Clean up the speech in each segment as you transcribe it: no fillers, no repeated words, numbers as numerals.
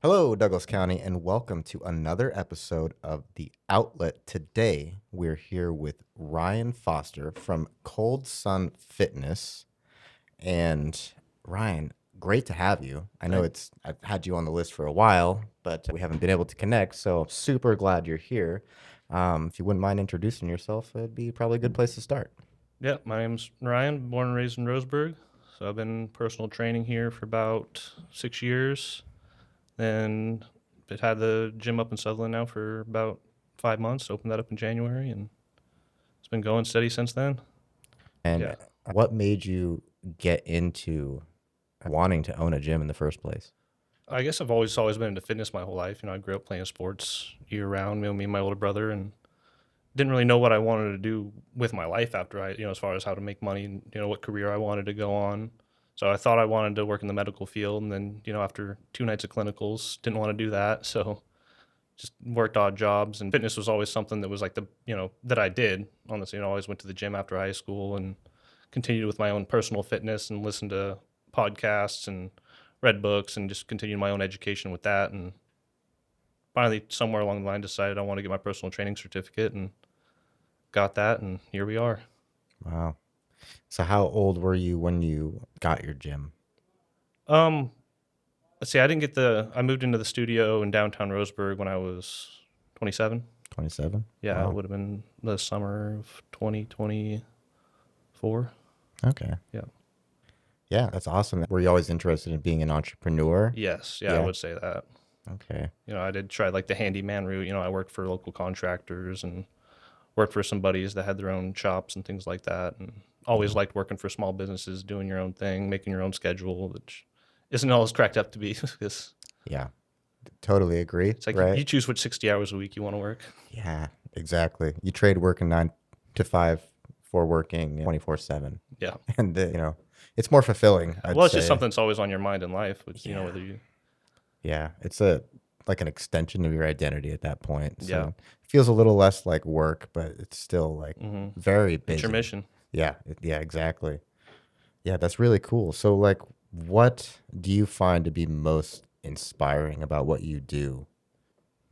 Hello, Douglas County, and welcome to another episode of The Outlet. Today, we're here with Ryan Foster from Cold Sun Fitness. And Ryan, great to have you. I know I've had you on the list for a while, but we haven't been able to connect, so super glad you're here. If you wouldn't mind introducing yourself, it'd be probably a good place to start. Yeah, my name's Ryan, born and raised in Roseburg. So I've been personal training here for about 6 years. Then I've had the gym up in Sutherlin now for about 5 months. Opened that up in January, and it's been going steady since then. And Yeah, what made you get into wanting to own a gym in the first place? I guess I've always been into fitness my whole life. I grew up playing sports year round. Me and my older brother, and didn't really know what I wanted to do with my life after as far as how to make money and what career I wanted to go on. So I thought I wanted to work in the medical field, and then after 2 nights of clinicals, didn't want to do that. So just worked odd jobs, and fitness was always something that was like that I did on this. Always went to the gym after high school and continued with my own personal fitness and listened to podcasts and read books and just continued my own education with that. And finally, somewhere along the line, decided I want to get my personal training certificate and got that, and here we are. Wow. So how old were you when you got your gym? Um, let's see. I moved into the studio in downtown Roseburg when I was 27. 27? Yeah, it Wow. would have been the summer of 2024. Okay. Yeah. Yeah, that's awesome. Were you always interested in being an entrepreneur? Yes. Yeah, I Yeah. would say that. Okay. I did try like the handyman route. I worked for local contractors and worked for some buddies that had their own shops and things like that. And always liked working for small businesses, doing your own thing, making your own schedule, which isn't always cracked up to be because Yeah, totally agree. it's like Right? you choose which 60 hours a week you want to work. Yeah, exactly. You trade working 9 to 5 for working 24/7. Yeah. And, it's more fulfilling, I'd Well, it's just say. something that's always on your mind in life, which, Yeah. whether you, Yeah, it's like an extension of your identity at that point. So yeah. it feels a little less like work, but it's still like very It's your busy. mission. Yeah, yeah, exactly. Yeah, that's really cool. So, like, what do you find to be most inspiring about what you do?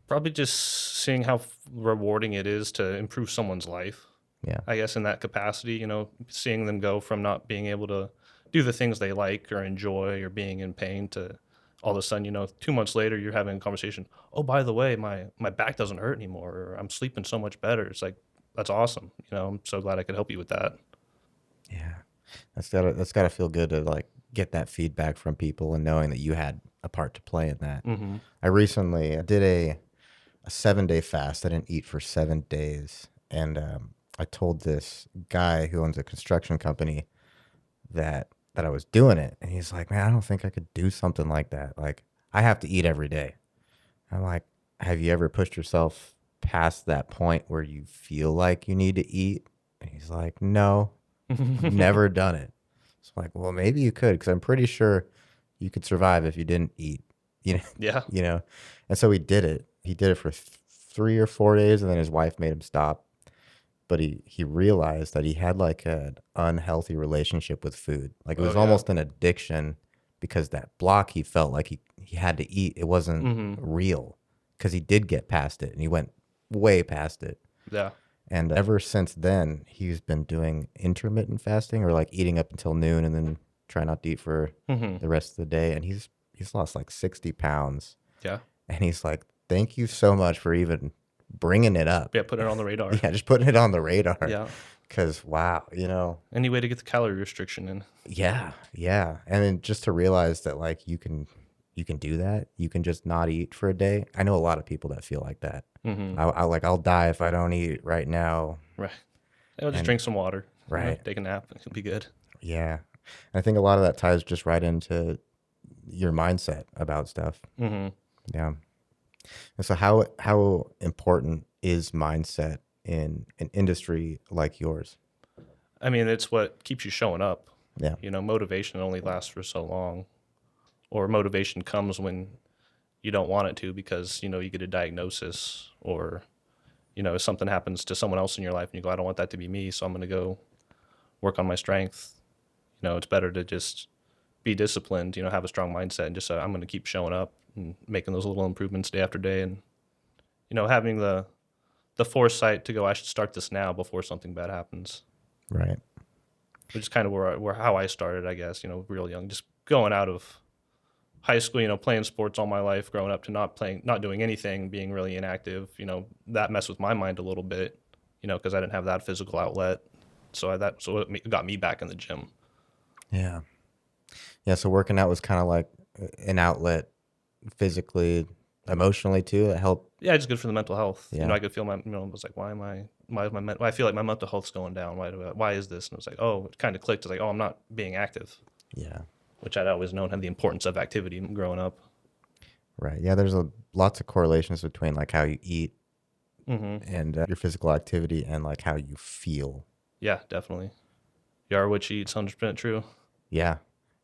Probably just seeing how rewarding it is to improve someone's life. Yeah. I guess in that capacity, seeing them go from not being able to do the things they like or enjoy or being in pain to all of a sudden, 2 months later, you're having a conversation. Oh, by the way, my back doesn't hurt anymore, or I'm sleeping so much better. It's like, that's awesome. I'm so glad I could help you with that. Yeah. That's gotta feel good to like get that feedback from people and knowing that you had a part to play in that. Mm-hmm. I recently did a 7 day fast. I didn't eat for 7 days. And I told this guy who owns a construction company that I was doing it. And he's like, man, I don't think I could do something like that. Like, I have to eat every day. I'm like, have you ever pushed yourself past that point where you feel like you need to eat? And he's like, no, I've never done it. So I'm like, well, maybe you could, because I'm pretty sure you could survive if you didn't eat. You know, Yeah. you know. And so he did it. He did it for 3 or 4 days, and then his wife made him stop. But he realized that he had like an unhealthy relationship with food. Like it Oh, was yeah. almost an addiction because that block he felt like he had to eat. It wasn't Mm-hmm. real because he did get past it and he went way past it. Yeah. And ever since then, he's been doing intermittent fasting or like eating up until noon and then try not to eat for Mm-hmm. the rest of the day. And he's lost like 60 pounds. Yeah. And he's like, thank you so much for even bringing it up. Yeah. Put it on the radar. Yeah, just putting it on the radar. Yeah. Because, wow, Any way to get the calorie restriction in. yeah, yeah. And then just to realize that, like, you can do that. You can just not eat for a day. I know a lot of people that feel like that. Mm-hmm. I'll die if I don't eat right now. Right. I'll just And- drink some water. Right. Take a nap. It'll be good. Yeah. I think a lot of that ties just right into your mindset about stuff. Mm-hmm. Yeah. And so how important is mindset in an industry like yours? I mean, it's what keeps you showing up. Yeah. Motivation only lasts for so long, or motivation comes when you don't want it to because, you get a diagnosis or, if something happens to someone else in your life and you go, I don't want that to be me, so I'm going to go work on my strength. It's better to just be disciplined, have a strong mindset and just say, I'm going to keep showing up and making those little improvements day after day, and having the foresight to go, I should start this now before something bad happens. Right. Which is kind of where how I started, I guess. Real young, just going out of high school, playing sports all my life, growing up to not doing anything, being really inactive. That messed with my mind a little bit. Because I didn't have that physical outlet. So it got me back in the gym. Yeah. Yeah. So working out was kind of like an outlet physically, emotionally too. It helped. Yeah, it's good for the mental health. Yeah. I could feel I was like, I feel like my mental health's going down. Why is this? And it was like, oh, it kind of clicked. It's like, oh, I'm not being active. Yeah. Which I'd always known had the importance of activity growing up. Right. Yeah. There's lots of correlations between like how you eat and your physical activity and like how you feel. Yeah, definitely. You are what you eat, 100% true. Yeah.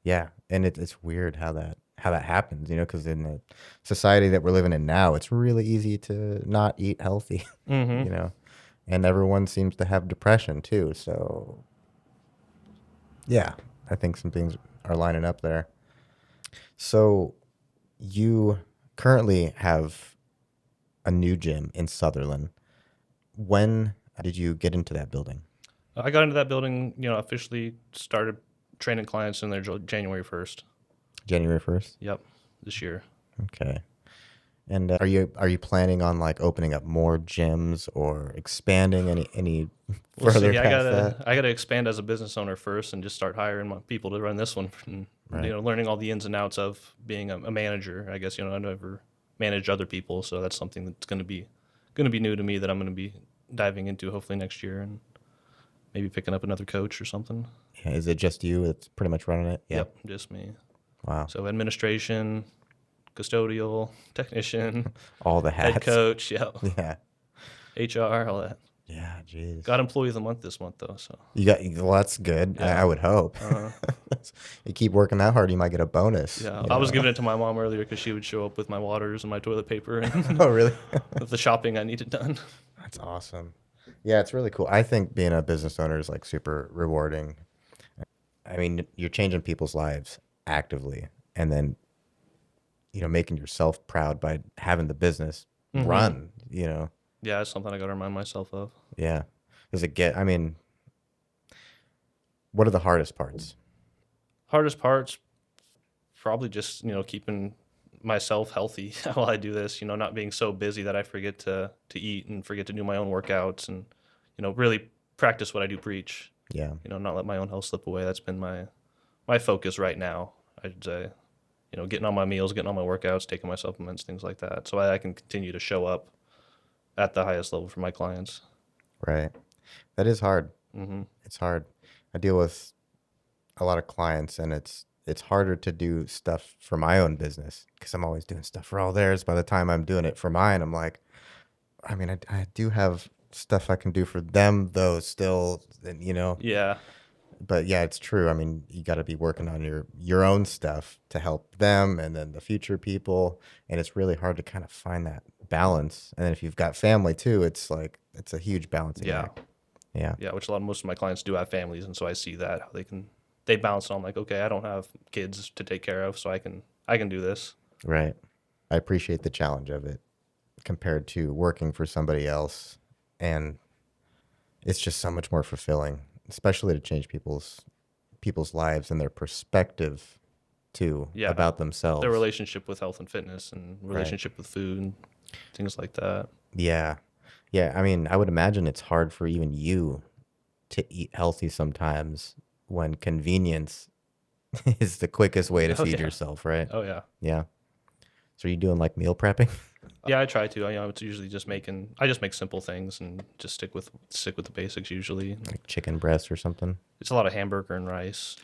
Yeah. And it's weird how that happens, because in the society that we're living in now, it's really easy to not eat healthy, and everyone seems to have depression too. So yeah, I think some things are lining up there. So you currently have a new gym in Sutherlin. When did you get into that building? I got into that building, officially started training clients in there January 1st. January 1st? Yep, this year. Okay. And are you planning on like opening up more gyms or expanding any further past that? I gotta expand as a business owner first and just start hiring my people to run this one. And, Right. Learning all the ins and outs of being a manager. I guess I never managed other people, so that's something that's gonna be new to me that I'm gonna be diving into hopefully next year, and maybe picking up another coach or something. Yeah, is it just you that's pretty much running it? Yeah. Yep, just me. Wow. So administration, custodial, technician, All the hats. head coach, yep. Yeah. HR, all that. Yeah, jeez. Got employee of the month this month though, so Well, that's good. Yeah. I would hope. You keep working that hard, you might get a bonus. yeah. I was giving it to my mom earlier because she would show up with my waters and my toilet paper and Oh, really? with the shopping I needed done. That's awesome. Yeah, it's really cool. I think being a business owner is like super rewarding. I mean, you're changing people's lives actively, and then making yourself proud by having the business run. Yeah, it's something I got to remind myself of. Yeah. I mean, what are the hardest parts? Hardest parts, probably just keeping myself healthy while I do this. Not being so busy that I forget to eat and forget to do my own workouts, and really practice what I do preach. Yeah. Not let my own health slip away. That's been my focus right now. I'd say, getting on my meals, getting on my workouts, taking my supplements, things like that, so I can continue to show up at the highest level for my clients. Right. That is hard. Mm-hmm. It's hard. I deal with a lot of clients, and it's harder to do stuff for my own business because I'm always doing stuff for all theirs. By the time I'm doing it for mine, I'm like, I mean, I do have stuff I can do for them though still, and Yeah. But yeah, it's true. I mean, you got to be working on your own stuff to help them and then the future people, and it's really hard to kind of find that balance. And then if you've got family too, it's like it's a huge balancing act. Yeah. Yeah, which most of my clients do have families, and so I see that how they balance on, like, okay, I don't have kids to take care of, so I can do this. Right. I appreciate the challenge of it compared to working for somebody else, and it's just so much more fulfilling, especially to change people's lives and their perspective too about themselves. Their relationship with health and fitness and relationship with food and things like that. Yeah. Yeah. I mean, I would imagine it's hard for even you to eat healthy sometimes when convenience is the quickest way to feed yourself, right? Oh, yeah. Yeah. So are you doing like meal prepping? Yeah, I try to. It's usually I just make simple things and just stick with the basics usually. Like chicken breast or something? It's a lot of hamburger and rice,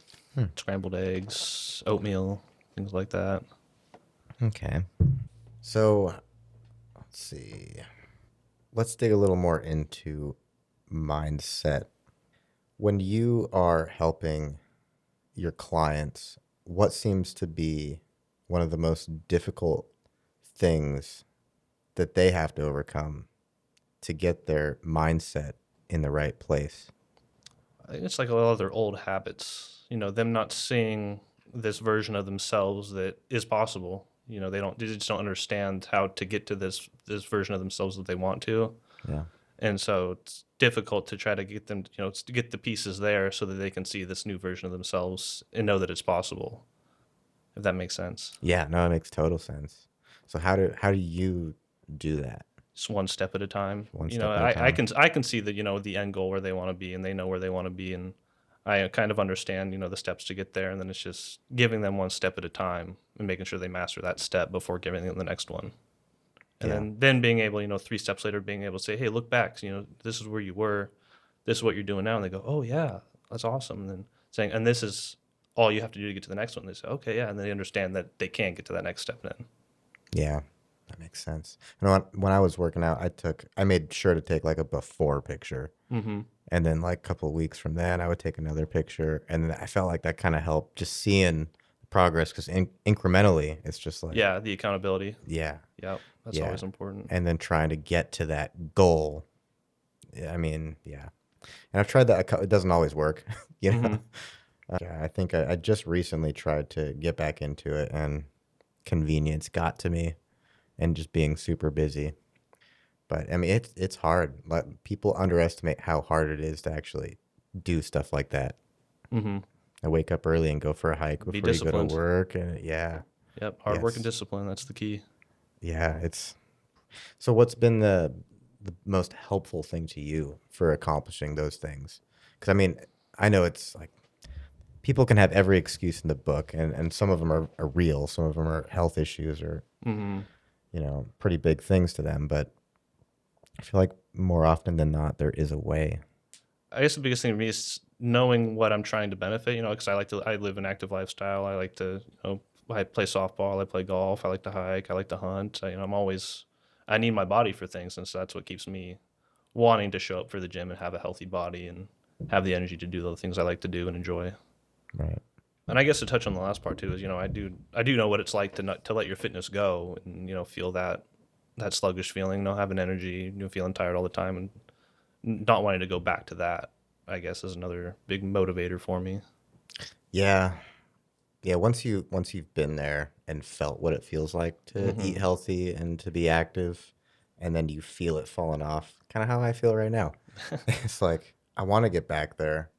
scrambled eggs, oatmeal, things like that. Okay. So let's see. Let's dig a little more into mindset. When you are helping your clients, what seems to be one of the most difficult things that they have to overcome to get their mindset in the right place? I think it's like a lot of their old habits, them not seeing this version of themselves that is possible, They just don't understand how to get to this version of themselves that they want to. Yeah. And so it's difficult to try to get them, to get the pieces there so that they can see this new version of themselves and know that it's possible, if that makes sense. Yeah, no, it makes total sense. So how do you do that? Just one step at a time. One You know, step at a I time? can I can see the end goal where they want to be, and they know where they want to be, and I kind of understand, the steps to get there, and then it's just giving them one step at a time and making sure they master that step before giving them the next one. And Yeah. then being able, 3 steps later, being able to say, hey, look back, this is where you were, this is what you're doing now. And they go, oh yeah, that's awesome. And then saying, and this is all you have to do to get to the next one. They say, okay, yeah. And then they understand that they can't get to that next step then. Yeah. That makes sense. When I was working out, I made sure to take like a before picture. Mm-hmm. And then like a couple of weeks from then, I would take another picture. And then I felt like that kind of helped just seeing progress because incrementally, it's just like, Yeah, the accountability. yeah, Yep, that's yeah. always important. And then trying to get to that goal. Yeah, I mean, yeah. And I've tried that. It doesn't always work, you know? Mm-hmm. Yeah, I think I just recently tried to get back into it and convenience got to me and just being super busy. But I mean, it's hard. Like, people underestimate how hard it is to actually do stuff like that. Mm-hmm. I wake up early and go for a hike Be before you go to disciplined. work, and yeah, Yep, hard work and yes, discipline. That's the key. yeah. It's so. What's been the most helpful thing to you for accomplishing those things? Because I mean, I know it's like people can have every excuse in the book, and some of them are real. Some of them are health issues or Mm-hmm. pretty big things to them. But I feel like more often than not, there is a way. I guess the biggest thing for me is knowing what I'm trying to benefit, because I live an active lifestyle. I like to, I play softball, I play golf, I like to hike, I like to hunt. I need my body for things. And so that's what keeps me wanting to show up for the gym and have a healthy body and have the energy to do the things I like to do and enjoy. Right. And I guess to touch on the last part too is, I do know what it's like to let your fitness go and, feel that sluggish feeling, having energy, feeling tired all the time and not wanting to go back to that, I guess, is another big motivator for me. Yeah. Yeah. Once you've been there and felt what it feels like to Hmm. eat healthy and to be active, and then you feel it falling off, kind of how I feel right now. It's like I want to get back there,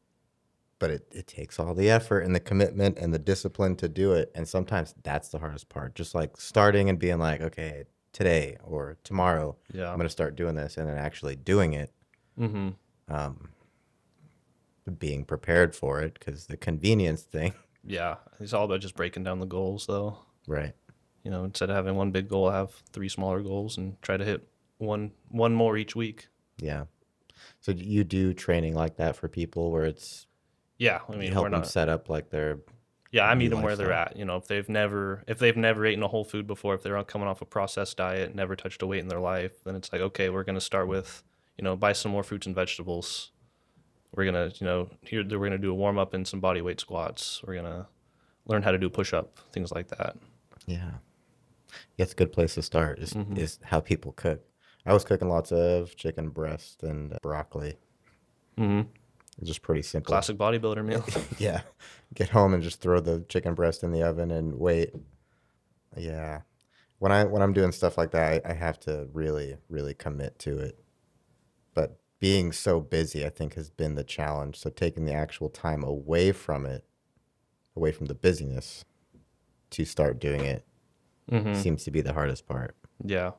but it takes all the effort and the commitment and the discipline to do it. And sometimes that's the hardest part. Just like starting and being like, okay, today or tomorrow, I'm Yeah. going to start doing this, and then actually doing it, Hmm. um, being prepared for it because the convenience thing. Yeah. It's all about just breaking down the goals, though. Right. Instead of having one big goal, have 3 smaller goals and try to hit one more each week. Yeah. So do you do training like that for people where it's Yeah. I you mean, we're help them not. set up like their Yeah, I meet new them where they're lifestyle? at. If they've never eaten a whole food before, if they're coming off a processed diet, never touched a weight in their life, then it's like, okay, we're gonna start with, buy some more fruits and vegetables. We're gonna, we're gonna do a warm up and some body weight squats. We're gonna learn how to do push up, things like that. Yeah. That's a good place to start is Hmm. is how people cook. I was cooking lots of chicken breast and broccoli. Hmm. It's just pretty simple. Classic bodybuilder meal. Yeah. Get home and just throw the chicken breast in the oven and wait. Yeah. When I'm doing stuff like that, I have to really, really commit to it. But being so busy, I think, has been the challenge. So taking the actual time away from it, away from the busyness to start doing it Hmm. seems to be the hardest part. Yeah,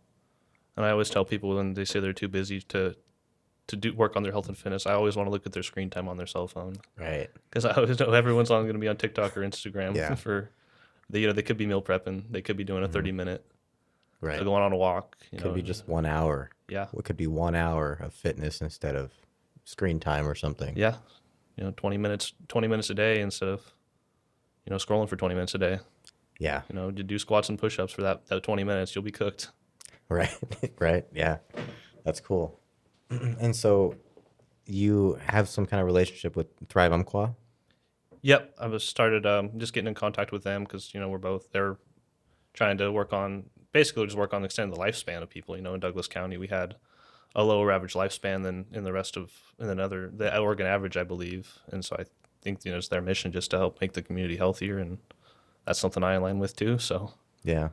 and I always tell people when they say they're too busy to do work on their health and fitness, I always want to look at their screen time on their cell phone Right. because I always know everyone's going to be on TikTok or Instagram Yeah. for they could be meal prepping, they could be doing a Hmm. 30 minute, Right. going on a walk. Could be just 1 hour. Yeah, What could be 1 hour of fitness instead of screen time or something? yeah, 20 minutes a day instead of scrolling for 20 minutes a day. Yeah. To do squats and push-ups for that 20 minutes, you'll be cooked. Right. Right. Yeah. That's cool. And so you have some kind of relationship with Thrive Umpqua? Yep, I was started just getting in contact with them because they're trying to basically just work on extending the lifespan of people. In Douglas County, we had a lower average lifespan than in the Oregon average, I believe. And so I think, it's their mission just to help make the community healthier. And that's something I align with too. So Yeah.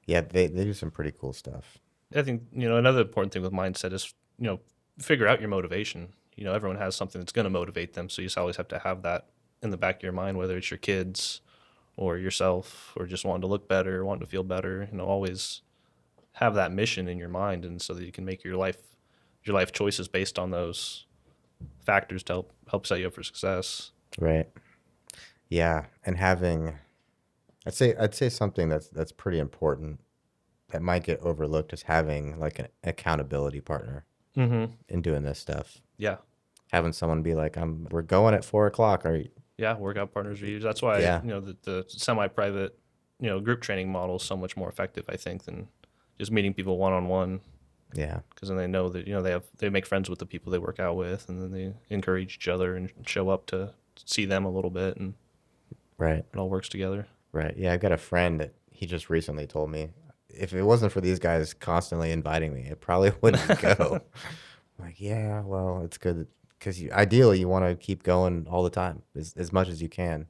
Yeah, they do some pretty cool stuff. I think, another important thing with mindset is, figure out your motivation. Everyone has something that's going to motivate them. So you just always have to have that in the back of your mind, whether it's your kids or yourself or just wanting to look better, wanting to feel better, always have that mission in your mind. And so that you can make your life choices based on those factors to help set you up for success. Right. Yeah, and having I'd say something that's pretty important that might get overlooked is having like an accountability partner Mm-hmm. in doing this stuff. Yeah. Having someone be like, we're going at 4 o'clock. Or Yeah. Workout partners are huge. That's why, yeah, the semi-private, group training model is so much more effective, I think, than just meeting people one-on-one. yeah, Because then they know that they make friends with the people they work out with, and then they encourage each other and show up to see them a little bit, and right, it all works together. right. Yeah, I've got a friend that he just recently told me if it wasn't for these guys constantly inviting me, it probably wouldn't go. I'm like, yeah, well, it's good because ideally you want to keep going all the time as much as you can.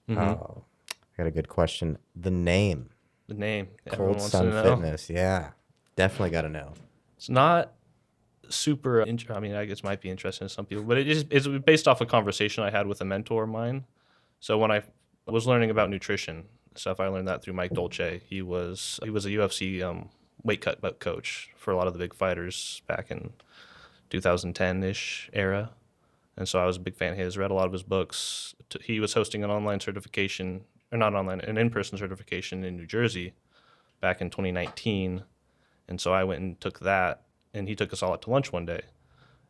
Mm-hmm. Oh, I got a good question. The name, The name, everyone Cold wants to Sun know. Fitness. Yeah, definitely got to know. It's not super. I mean, I guess it might be interesting to some people, but it's based off a conversation I had with a mentor of mine. So when I was learning about nutrition stuff, I learned that through Mike Dolce. He was a UFC weight cut coach for a lot of the big fighters back in 2010-ish era. And so I was a big fan of his, read a lot of his books. He was hosting an online certification, or not online, an in-person certification in New Jersey back in 2019. And so I went and took that, and he took us all out to lunch one day.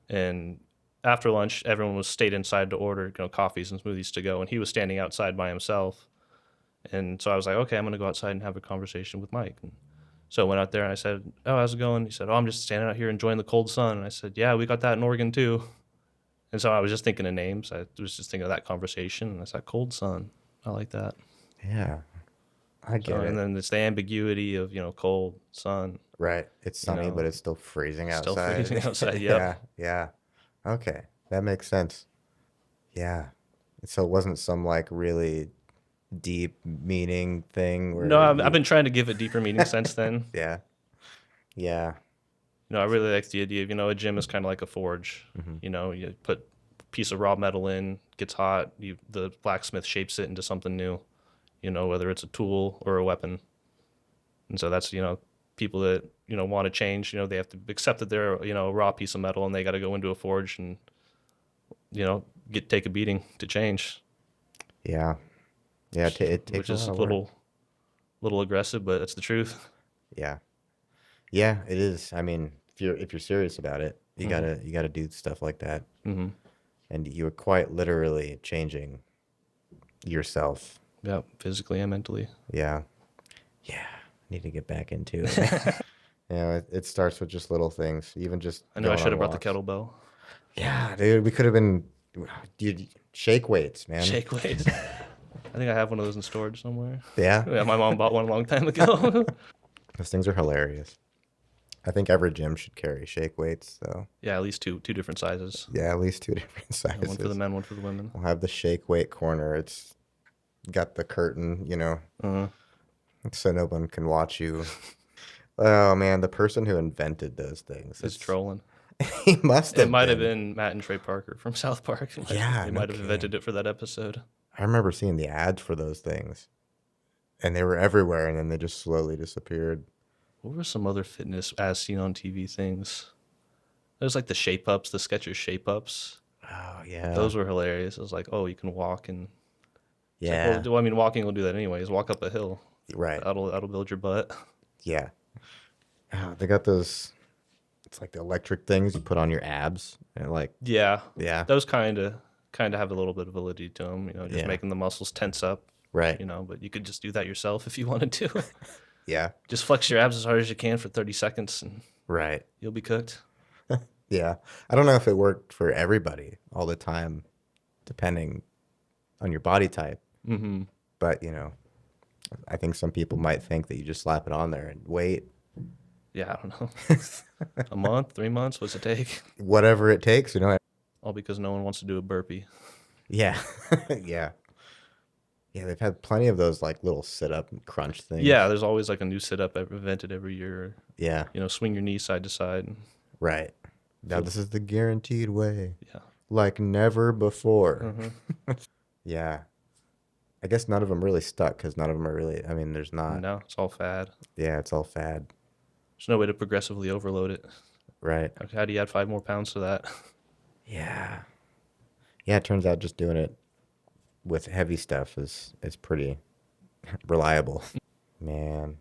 And after lunch, everyone was stayed inside to order, coffees and smoothies to go, and he was standing outside by himself. And so I was like, okay, I'm going to go outside and have a conversation with Mike. And so I went out there and I said, oh, how's it going? He said, oh, I'm just standing out here enjoying the cold sun. And I said, yeah, we got that in Oregon too. And so I was just thinking of names. I was just thinking of that conversation. And I said, cold sun. I like that. Yeah, I get it. And then it's the ambiguity of, cold sun. Right. It's sunny, but it's still freezing outside. Still freezing outside, yep. Yeah. Okay. That makes sense. Yeah. So it wasn't some like really deep meaning thing where No, I've been trying to give it deeper meaning since then. Yeah. Yeah. I really like the idea of, a gym is kind of like a forge. Mm-hmm. You put a piece of raw metal in, gets hot, the blacksmith shapes it into something new, whether it's a tool or a weapon. And so that's, people that, want to change, they have to accept that they're, a raw piece of metal, and they got to go into a forge and, take a beating to change. Yeah. Yeah. It takes which is a a lot of work. little aggressive, but it's the truth. Yeah. Yeah, it is. I mean, if you're serious about it, you gotta do stuff like that. Mm-hmm. And you are quite literally changing yourself. Yeah, physically and mentally. Yeah. Yeah. Need to get back into it. It starts with just little things. Even just I know I going should have on brought the walks. kettlebell. Yeah, dude, we could have been, dude, shake weights, man. Shake weights. I think I have one of those in storage somewhere. Yeah, Yeah, my mom bought one a long time ago. those things are hilarious. I think every gym should carry shake weights, though. Yeah, at least two different sizes. Yeah, at least 2 different sizes. One for the men, one for the women. We'll have the shake weight corner. It's got the curtain, Uh-huh. so no one can watch you. Oh man, the person who invented those things. It's trolling. He must have It might have been. been Matt and Trey Parker from South Park. Yeah, They no might have invented kidding. it for that episode. I remember seeing the ads for those things, and they were everywhere, and then they just slowly disappeared. What were some other fitness as seen on TV things? There's like the shape ups, the Skechers shape ups. Oh yeah, Those were hilarious. It was like, oh, you can walk, and it's yeah, like, well, I mean, walking will do that anyways. Walk up a hill. right, That'll build your butt. yeah. Oh, they got those. It's like the electric things you put on your abs, and Yeah, yeah, those kind of have a little bit of validity to them. Just Yeah. making the muscles tense up. right, But you could just do that yourself if you wanted to. yeah, Just flex your abs as hard as you can for 30 seconds, and right, you'll be cooked. yeah. I don't know if it worked for everybody all the time, depending on your body type, Mm-hmm. but I think some people might think that you just slap it on there and wait. Yeah, I don't know. A month, 3 months, what's it take? Whatever it takes. All because no one wants to do a burpee. Yeah, yeah. Yeah, they've had plenty of those like little sit up and crunch Yeah, things. there's always like a new sit up invented every year. Yeah, Swing your knee side to side. And right. Now feel, this is the guaranteed way, yeah. like never before. Uh-huh. Yeah. I guess none of them really stuck because none of them are really, I mean, there's not, No, it's all fad. yeah, it's all fad. There's no way to progressively overload it. Right. How do you add 5 more pounds to that? Yeah. Yeah, it turns out just doing it with heavy stuff is pretty reliable. Man,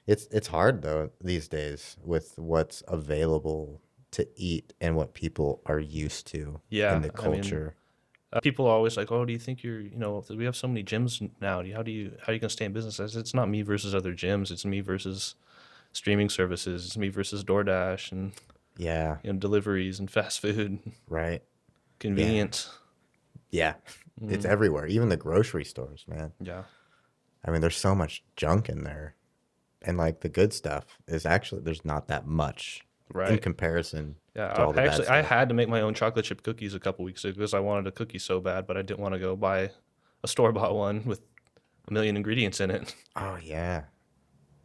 it's hard though these days with what's available to eat and what people are used to in Yeah, the I mean, culture. people are always like, "Oh, do you think we have so many gyms now? How are you gonna stay in business?" I said, it's not me versus other gyms. It's me versus streaming services. It's me versus DoorDash and Yeah, deliveries and fast food, right. Yeah, convenience. yeah. It's Mm, everywhere, even the grocery stores, man. yeah, I mean, there's so much junk in there, and like the good stuff is actually there's not that much in right. comparison to Yeah, all the bad I stuff. had to make my own chocolate chip cookies a couple weeks ago because I wanted a cookie so bad, but I didn't want to go buy a store bought one with a million ingredients in it. Oh yeah,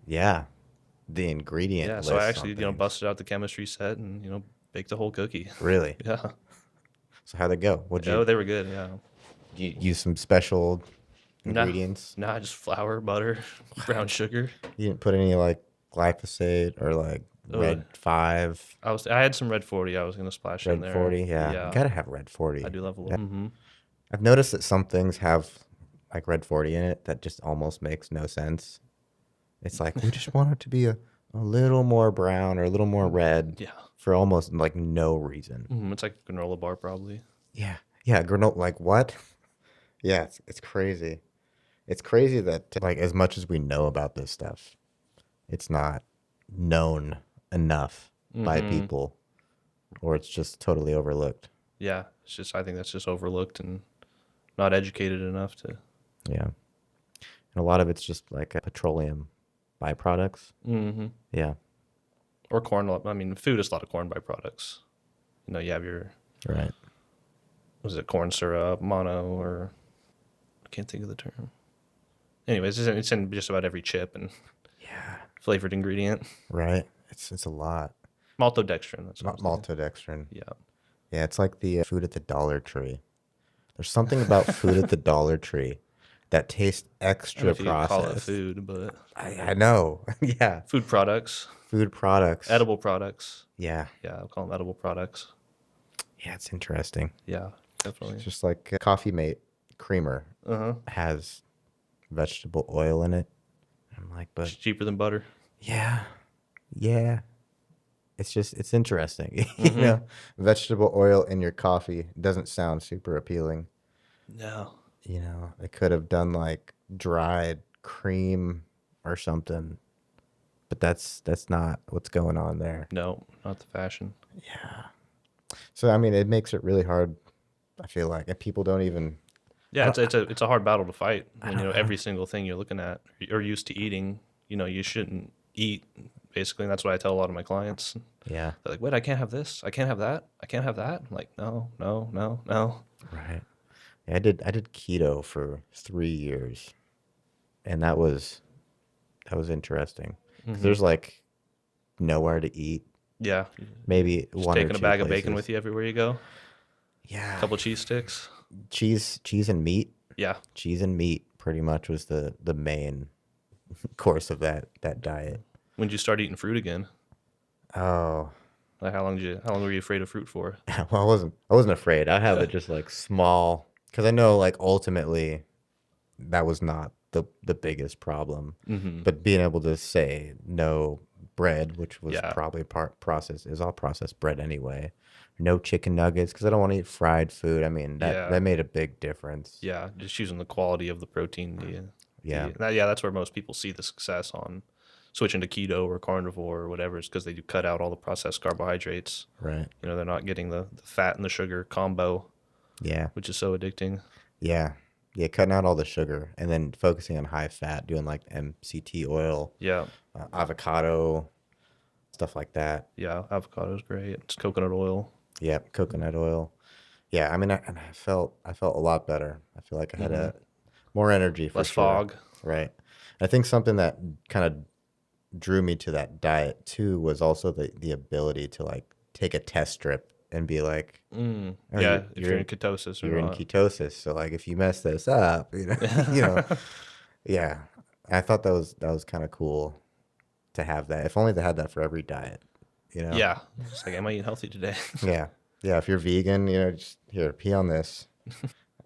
yeah. The ingredient Yeah, so I lists actually on things. busted out the chemistry set and baked a whole cookie. Really? Yeah. So how'd it go? Would Oh, you, they were good. Yeah. you use some special No, ingredients? no, just flour, butter, brown sugar. You didn't put any like glyphosate or like Uh, red 5, I had some red 40. I was gonna splash in red there. 40? Yeah, you Yeah, gotta have red I 40. do love a Yeah. little. Mm-hmm. I've noticed that some things have like red 40 in it that just almost makes no sense. It's like we just want it to be a little more brown or a little more red Yeah. for almost like no reason. It's like a granola bar probably. Yeah. Yeah, granola like what? Yeah, it's crazy. It's crazy that like as much as we know about this stuff, it's not known enough by Mm-hmm. people or it's just totally overlooked. Yeah, it's just I think that's just overlooked and not educated enough to. Yeah. And a lot of it's just like petroleum byproducts. Mm-hmm. Yeah. Or corn. I mean, food is a lot of corn byproducts. You have your Right. was it corn syrup, mono, or I can't think of the term. Anyways, it's in just about every chip and Yeah. flavored ingredient. Right. It's a lot. Maltodextrin. That's what I was thinking. Maltodextrin. Yeah. Yeah, it's like the food at the Dollar Tree. There's something about food at the Dollar Tree that tastes I don't know extra if you could call it processed. food, but I know. Yeah. food products, Food products. edible products. Yeah. Yeah, I'll call them edible products. Yeah, it's interesting. Yeah, It's definitely. just like Coffee Mate creamer Uh huh. has vegetable oil in it. I'm like, but It's cheaper than butter. yeah, yeah. It's interesting. You Mm-hmm. know, vegetable oil in your coffee doesn't sound super appealing. No. You know, they could have done like dried cream or something, but that's not what's going on there. No, not the fashion. Yeah. So I mean, it makes it really hard. I feel like, and people don't even. I Yeah, don't. it's a hard battle to fight I when don't. I don't every single thing you're looking at or used to eating, you shouldn't eat. Basically, and that's what I tell a lot of my clients. yeah. They're like, "Wait, I can't have this. I can't have that. I can't have that." I'm like, "No, no, no, no." Right. Yeah, I did keto for 3 years, and that was interesting because Hmm. there's like nowhere to eat. Yeah, Maybe just one or taking a two bag of bacon places. with you everywhere you go. A Yeah. couple cheese sticks. Cheese and meat. Yeah. Cheese and meat pretty much was the main course of that diet. When did you start eating fruit again? Oh, Like how long were you afraid of fruit for? well, I wasn't afraid. I have it just like small because I know like ultimately that was not the biggest problem, Hmm. but being able to say no bread, which was Yeah. probably part processed, is all processed bread anyway. No chicken nuggets because I don't want to eat fried food. I mean that Yeah. made a big difference. Yeah. Just using the quality of the protein. Yeah, That's where most people see the success on switching to keto or carnivore or whatever. Is because they do cut out all the processed carbohydrates. right. They're not getting the fat and the sugar combo, Yeah, which is so addicting. yeah, yeah. Cutting out all the sugar and then focusing on high fat, doing like MCT oil, Yeah. avocado, stuff like that. Yeah. Avocado's great. It's coconut oil. Yep, coconut oil. Yeah, I mean, I felt a lot better. I feel like I had Hmm. More energy for less sure. fog. Right. I think something that kind of drew me to that diet too was also the ability to like take a test strip and be like, oh, Yeah, if you're in ketosis or you're in not. ketosis. So like if you mess this up, you know, yeah. I thought that was kind of cool to have that. If only they had that for every diet, you know? Yeah, it's like, am I eating healthy today? Yeah. Yeah. If you're vegan, just here, pee on this.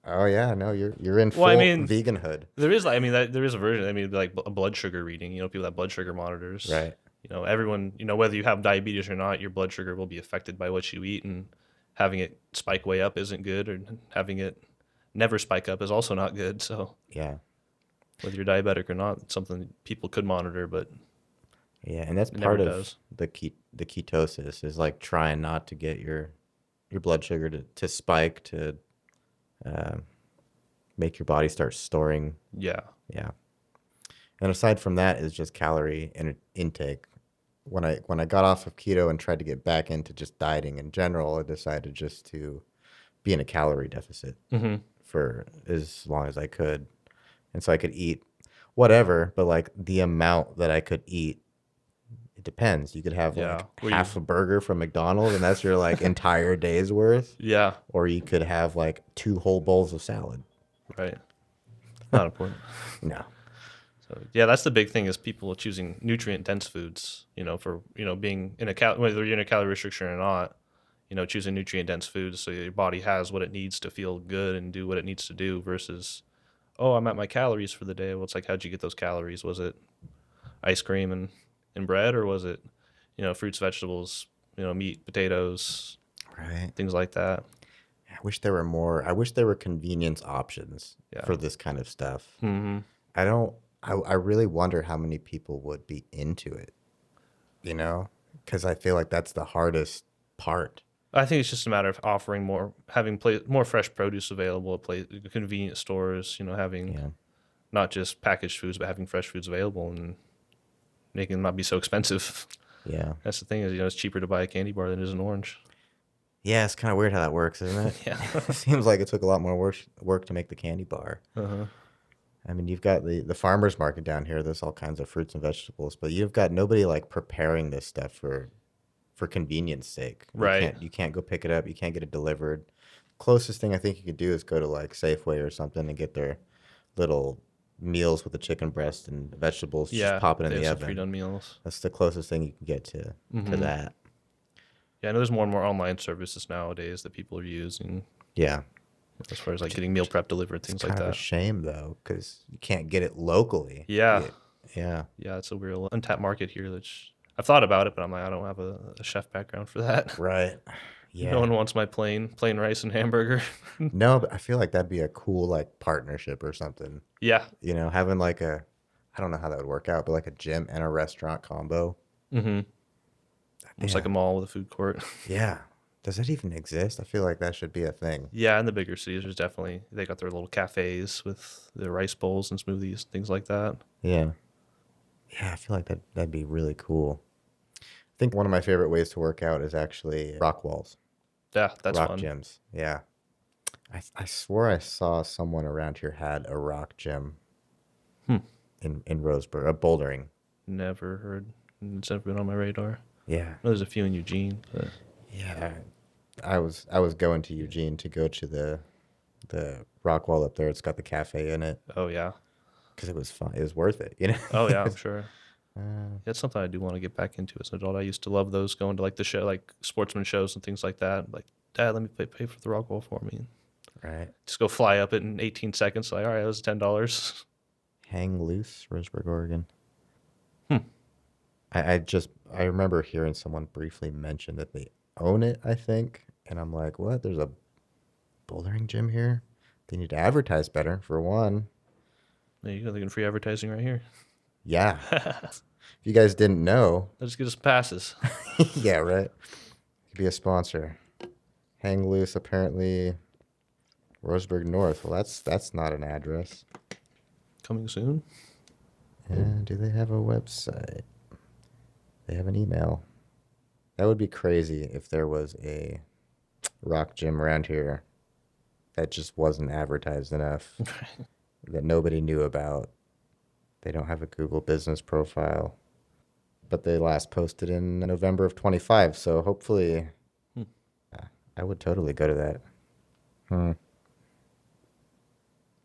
Oh yeah, no, you're in Well, I full mean, veganhood. there is like, I mean, there is a version. I mean, like a blood sugar reading. People have blood sugar monitors. Right. Everyone. Whether you have diabetes or not, your blood sugar will be affected by what you eat, and having it spike way up isn't good, or having it never spike up is also not good. So Yeah. whether you're diabetic or not, it's something people could monitor, but Yeah, and that's it never part of does. the ketosis is like trying not to get your blood sugar to spike to uh, make your body start storing. Yeah. Yeah. And aside from that is just calorie intake. When I got off of keto and tried to get back into just dieting in general, I decided just to be in a calorie deficit Hmm. for as long as I could. And so I could eat whatever, but like the amount that I could eat, it depends. You could have like Yeah. half a burger from McDonald's and that's your like entire day's worth, Yeah. or you could have like two whole bowls of salad. Right. Not important. No. So yeah, that's the big thing is people choosing nutrient dense foods. For being in whether you're in a calorie restriction or not. Choosing nutrient dense foods so your body has what it needs to feel good and do what it needs to do versus, oh, I'm at my calories for the day. Well, it's like, how'd you get those calories? Was it ice cream and bread, or was it, fruits, vegetables, meat, potatoes, Right. things like that? I wish there were more. I wish there were convenience options Yeah. for this kind of stuff. Hmm. I don't. I really wonder how many people would be into it. Because I feel like that's the hardest part. I think it's just a matter of offering having more fresh produce available at convenience stores. Having Yeah. not just packaged foods, but having fresh foods available and making them not be so expensive. Yeah. That's the thing is, it's cheaper to buy a candy bar than it is an orange. Yeah. It's kind of weird how that works, isn't it? Yeah. It seems like it took a lot more work to make the candy bar. Uh-huh. I mean, you've got the farmers market down here. There's all kinds of fruits and vegetables, but you've got nobody like preparing this stuff for convenience sake. Right. You can't go pick it up. You can't get it delivered. Closest thing I think you could do is go to like Safeway or something and get their little meals with the chicken breast and vegetables. Just Yeah. pop it in They have the some oven. pre-done meals. That's the closest thing you can get to Hmm. that. Yeah, I know there's more and more online services nowadays that people are using Yeah. as far as like getting meal prep delivered, It's things kind like of a that. shame though, because you can't get it locally. Yeah. Yeah. Yeah, it's a real untapped market here. I've thought about it, but I'm like, I don't have a chef background for that. Right. No Yeah. one wants my plain rice and hamburger. No, but I feel like that'd be a cool like partnership or something. Yeah. Having like I don't know how that would work out, but like a gym and a restaurant combo. Mm-hmm. Almost like Yeah. a mall with a food court. Yeah. Does that even exist? I feel like that should be a thing. Yeah, in the bigger cities, they got their little cafes with their rice bowls and smoothies, things like that. Yeah. Yeah, I feel like that'd be really cool. I think one of my favorite ways to work out is actually rock walls, Yeah, that's rock fun. gyms. Yeah. I swore I saw someone around here had a rock gym Hmm. in Roseburg, a bouldering. Never heard. It's never been on my radar. Yeah. I know there's a few in Eugene, but Yeah. I was going to Eugene to go to the rock wall up there. It's got the cafe in it oh yeah, because it was fun. It was worth it. oh yeah, I'm sure. Uh, That's something I do want to get back into as an adult. I used to love those going to like the show, like sportsman shows and things like that. Like, Dad, let me pay for the rock wall for me. right. Just go fly up it in 18 seconds. Like, all right, that was $10. Hang Loose, Roseburg, Oregon. Hmm. I remember hearing someone briefly mention that they own it, I think. And I'm like, what? There's a bouldering gym here? They need to advertise better, for one. There you go. They're getting free advertising right here. Yeah. If you guys didn't know, Let's just get us passes. yeah, right? Could be a sponsor. Hang Loose, apparently, Roseburg North. Well, that's not an address. Coming soon. And do they have a website? They have an email. That would be crazy if there was a rock gym around here that just wasn't advertised enough. that nobody knew about. They don't have a Google business profile, but they last posted in November of 25. So hopefully, Hmm. I would totally go to that. Hmm.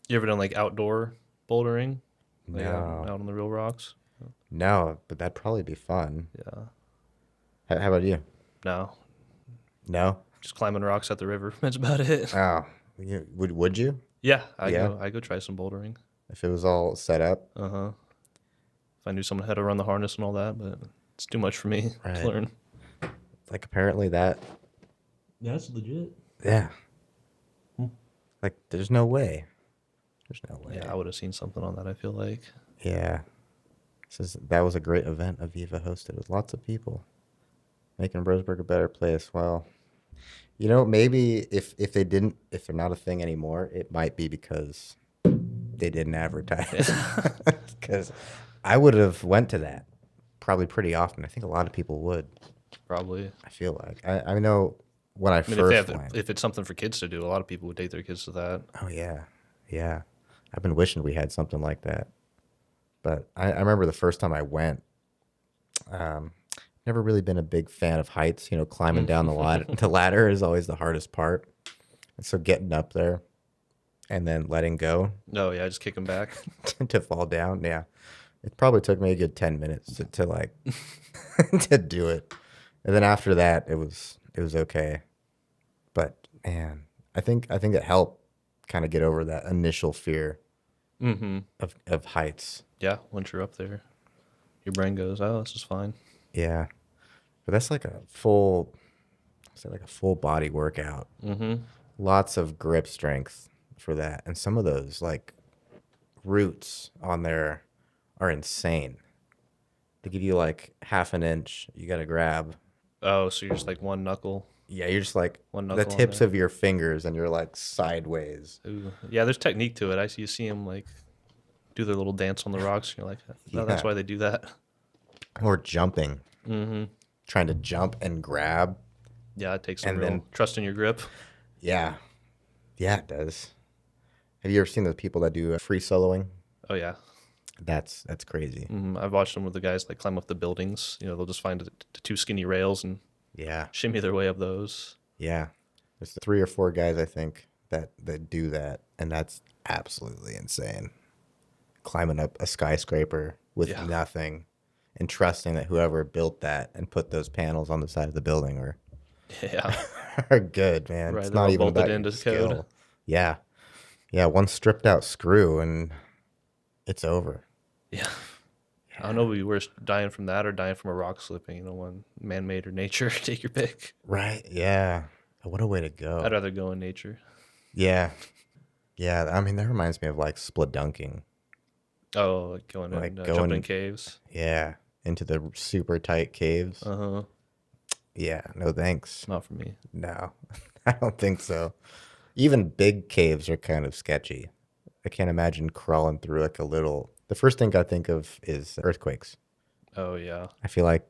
You ever done like outdoor bouldering, like No, out on the real rocks? no, but that'd probably be fun. Yeah. How about you? No, No? just climbing rocks at the river. That's about it. Oh, would you? Yeah, Yeah, I go try some bouldering. if it was all set up. Uh huh. If I knew someone had to run the harness and all that, but it's too much for me to Right. learn. Like apparently that. Yeah, that's legit. Yeah. Hmm. Like there's no way. There's no Yeah, way. I would have seen something on that, I feel like. Yeah. That was a great event Aviva hosted with lots of people, making Roseburg a better place. Well, maybe if they're not a thing anymore, it might be because they didn't advertise. Yeah, Because I would have went to that probably pretty often. I think a lot of people would. probably. I feel like I know when I I mean, if they first have, went. if it's something for kids to do, a lot of people would take their kids to that. Oh yeah, yeah. I've been wishing we had something like that. But I remember the first time I went. Um, Never really been a big fan of heights. Climbing down the ladder. The ladder is always the hardest part. And so getting up there and then letting go Oh yeah, just kick them back. to fall down. Yeah, it probably took me a good 10 minutes to like to do it, and then after that it was okay. But man, I think it helped kind of get over that initial fear Mm-hmm. of heights. Yeah, once you're up there, your brain goes, "Oh, this is fine." Yeah, but that's like say like a full body workout. Mm-hmm. Lots of grip strength for that, and some of those like roots on there are insane. They give you like half an inch. You got to grab. Oh, so you're just like one knuckle, Yeah, you're just like one the knuckle on tips there. of your fingers, and you're like sideways. Ooh. Yeah, there's technique to it. You see them like do their little dance on the rocks. You're like, oh, that's Yeah, why they do that. or jumping, Mm-hmm. trying to jump and grab, Yeah, it takes some and then real trust in your grip. yeah, yeah, it does. Have you ever seen the people that do free soloing? Oh yeah. That's crazy. I've watched them with the guys like climb up the buildings. They'll just find the two skinny rails and Yeah, shimmy their way up those. yeah. There's 3 or 4 guys I think that do that, and that's absolutely insane. Climbing up a skyscraper with Yeah. nothing, and trusting that whoever built that and put those panels on the side of the building Yeah. are good, man. Right. It's They're not all even bolted about your into code. skill. Yeah, yeah. One stripped out screw and it's over. Yeah. I don't know if we were dying from that or dying from a rock slipping. One man-made or nature. Take your pick. Right? Yeah. What a way to I'd go. rather go in nature. Yeah, yeah. I mean, that reminds me of like split dunking, Oh, like going like in, jumping in going, caves. yeah, into the super tight caves. Uh huh. Yeah, no thanks. Not for me. No, I don't think so. Even big caves are kind of sketchy. I can't imagine crawling through like a little. The first thing I think of is earthquakes. Oh yeah. I feel like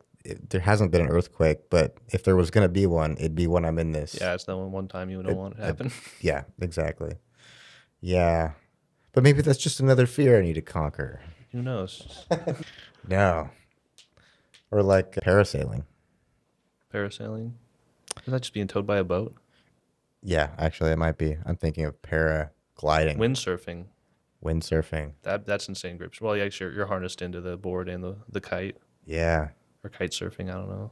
there hasn't been an earthquake, but if there was going to be one, it'd be when I'm in this. Yeah, it's that one time you don't want it to happen. Yeah, exactly. Yeah. But maybe that's just another fear I need to conquer. Who knows? No. Or like parasailing. Parasailing. Is that just being towed by a boat? Yeah, actually, it might be. I'm thinking of paragliding, Windsurfing. windsurfing. That's insane grips. Well, yeah, you're harnessed into the board and the kite Yeah. or kite surfing. I don't know.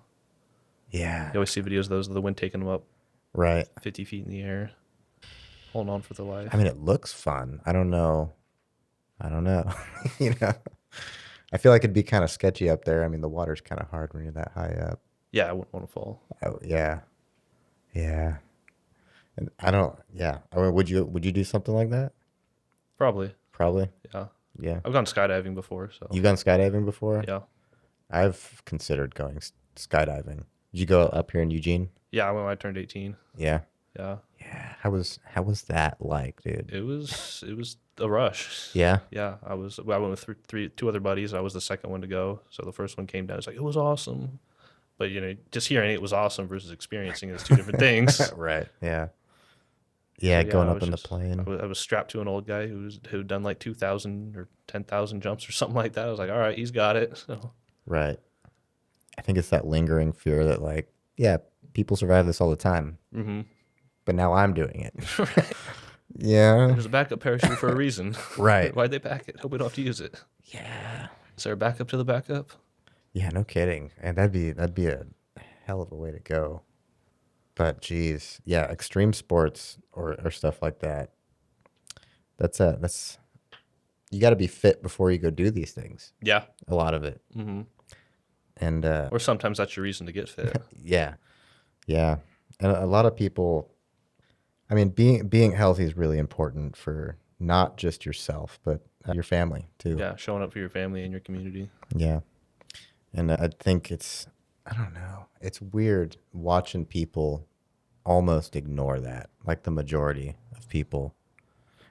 Yeah. You always see videos of those, the wind taking them up Right. 50 feet in the air, holding on for their life. I mean, it looks fun. I don't know. I don't know. you know, I feel like it'd be kind of sketchy up there. I mean, the water's kind of hard when you're that high up. Yeah, I wouldn't want to fall. Oh, yeah. Yeah. And I don't, yeah. I mean, would you do something like that? Probably. Probably. Yeah. Yeah. I've gone skydiving before, so You've gone skydiving before? yeah. I've considered going skydiving. Did you go up here in Eugene? Yeah, when I turned 18. Yeah. Yeah. Yeah. How was that like, dude? It was a rush. Yeah. Yeah, I went with two other buddies. I was the second one to go. So the first one came down. It's like, it was awesome. But just hearing it was awesome versus experiencing it is two different things. Right. Yeah. So Yeah, yeah, going up in the plane. I was strapped to an old guy who'd done like 2,000 or 10,000 jumps or something like that. I was like, all right, he's got it. So Right. I think it's that lingering fear that like, yeah, people survive this all the time, mm-hmm. but now I'm doing it. Right. Yeah. There's a backup parachute for a reason. Right. Why'd they pack it? Hope we don't have to use it. Yeah. Is there a backup to the backup? Yeah, no kidding. And that'd be a hell of a way to go. But geez, yeah, extreme sports or stuff like that. That's you got to be fit before you go do these things. Yeah. A lot of it. Mm-hmm. And Or sometimes that's your reason to get fit. yeah, yeah. And a lot of people, I mean, being healthy is really important for not just yourself, but your family too. Yeah, showing up for your family and your community. Yeah. And I think I don't know, it's weird watching people almost ignore that, like the majority of people.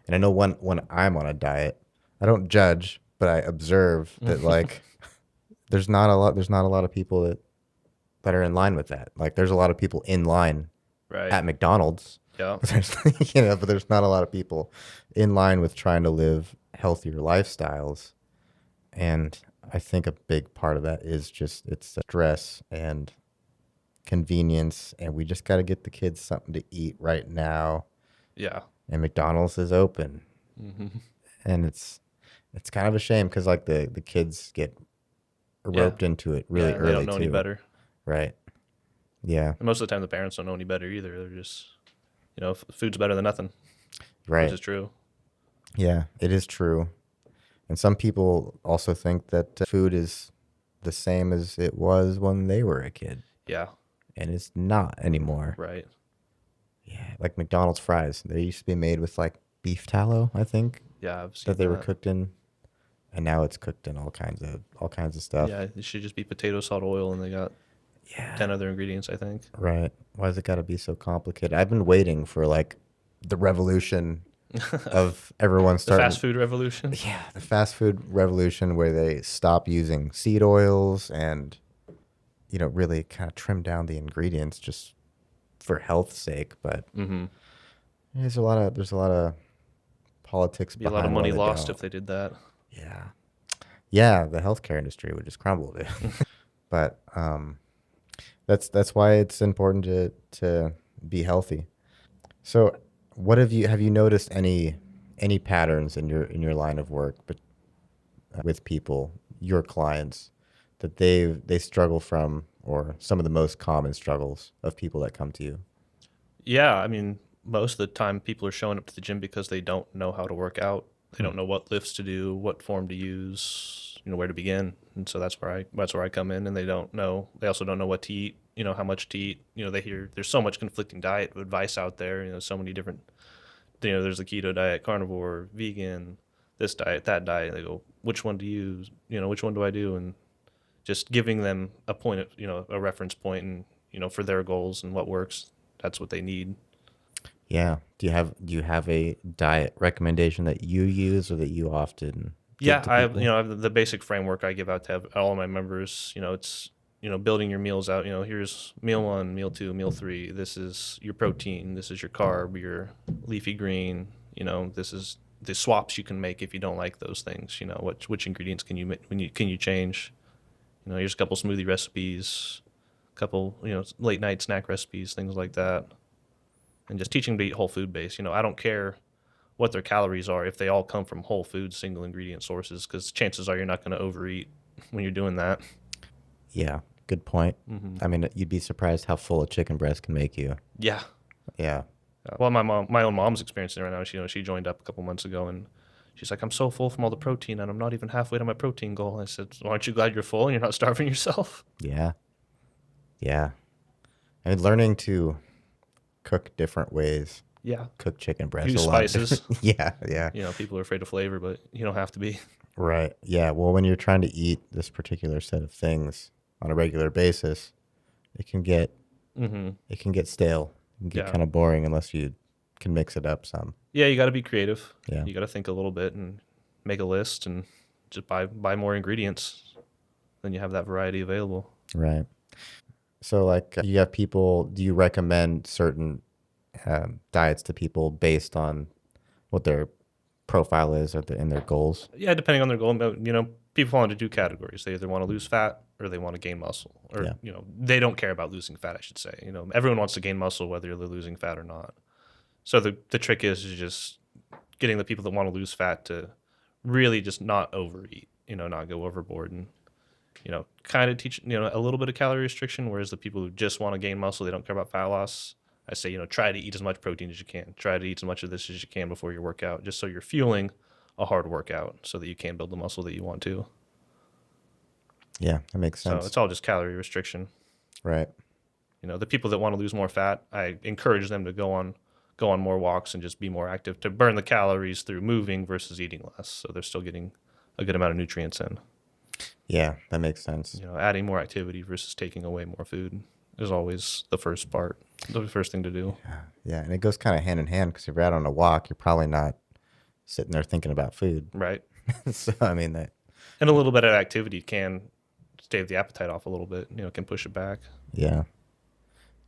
And I know when I'm on a diet, I don't judge, but I observe that like there's not a lot of people that are in line with that. Like there's a lot of people in line Right. at McDonald's, Yeah. but there's but there's not a lot of people in line with trying to live healthier lifestyles. And I think a big part of that is just it's stress and convenience, and we just got to get the kids something to eat right now. Yeah. And McDonald's is open, Mm-hmm. and it's kind of a shame because like the kids get roped into it really Yeah, early they don't know any too. better. Right. Yeah. And most of the time, the parents don't know any better either. They're just, food's better than nothing, which Right. is true. Yeah, it is true. And some people also think that food is the same as it was when they were a kid, Yeah. and it's not anymore. Right. Yeah, like McDonald's fries, they used to be made with like beef tallow, I think, Yeah, I've seen that they were that. cooked in, and now it's cooked in all kinds of stuff. Yeah, it should just be potato, salt, oil, and they got 10 Yeah. other ingredients, I think. Right. Why does it got to be so complicated? I've been waiting for like the revolution of everyone The starting. fast food revolution. Yeah, the fast food revolution where they stop using seed oils and really kind of trim down the ingredients just for health's sake. But Mm-hmm. there's a lot of politics Be a behind lot of why money they lost don't. if they did that. Yeah, yeah, the healthcare industry would just crumble, dude. But that's why it's important to be healthy. So, what have you noticed any patterns in your line of work, but with people, your clients, that they struggle from, or some of the most common struggles of people that come to you? Yeah, I mean, most of the time people are showing up to the gym because they don't know how to work out. They Hmm. don't know what lifts to do, what form to use, where to begin. And so that's where I come in, and they don't know. They also don't know what to eat, how much to eat. They hear there's so much conflicting diet advice out there, so many different, there's the keto diet, carnivore, vegan, this diet, that diet. They go, which one to use? Which one do I do? And just giving them a point of, a reference point and, for their goals and what works. That's what they need. Yeah. Do you have a diet recommendation that you use or that you often give Yeah, to I have, people? I have the basic framework I give out to all of my members. It's, building your meals out. Here's meal one, meal two, meal three. This is your protein. This is your carb, your leafy green. This is the swaps you can make if you don't like those things. Which ingredients can you can you change? Here's a couple smoothie recipes, a couple late night snack recipes, things like that, and just teaching them to eat whole food based. I don't care what their calories are if they all come from whole food, single ingredient sources, because chances are you're not going to overeat when you're doing that. Yeah. Good point. Mm-hmm. I mean, you'd be surprised how full a chicken breast can make you. Yeah. Yeah. Well, my own mom's experiencing it right now. She joined up a couple months ago, and she's like, I'm so full from all the protein, and I'm not even halfway to my protein goal. I said, well, aren't you glad you're full and you're not starving yourself? Yeah. Yeah. I mean, learning to cook different ways, Yeah. cook chicken breast Use a lot. spices. Yeah. Yeah. People are afraid of flavor, but you don't have to be. Right. Yeah. Well, when you're trying to eat this particular set of things on a regular basis, it can get Mm-hmm. it can get stale. It can get Yeah. kind of boring unless you can mix it up some. Yeah, you got to be creative. Yeah. You got to think a little bit and make a list and just buy more ingredients. Then you have that variety available. Right. So, like, you have people. Do you recommend certain diets to people based on what their profile is or in their goals. Yeah, depending on their goal, but, people fall into two categories. They either want to lose fat or they want to gain muscle, or Yeah. they don't care about losing fat. I should say, everyone wants to gain muscle whether they're losing fat or not. So the trick is just getting the people that want to lose fat to really just not overeat, not go overboard, and kind of teach a little bit of calorie restriction. Whereas the people who just want to gain muscle, they don't care about fat loss. I say, try to eat as much protein as you can. Try to eat as much of this as you can before your workout, just so you're fueling a hard workout so that you can build the muscle that you want to. Yeah, that makes sense. So it's all just calorie restriction. Right. The people that want to lose more fat, I encourage them to go on more walks and just be more active to burn the calories through moving versus eating less. So they're still getting a good amount of nutrients in. Yeah, that makes sense. Adding more activity versus taking away more food is always the first thing to do. Yeah, and it goes kind of hand in hand because if you're out on a walk, you're probably not sitting there thinking about food. Right. So, I mean, that. And a little bit of activity can stave the appetite off a little bit, can push it back. Yeah.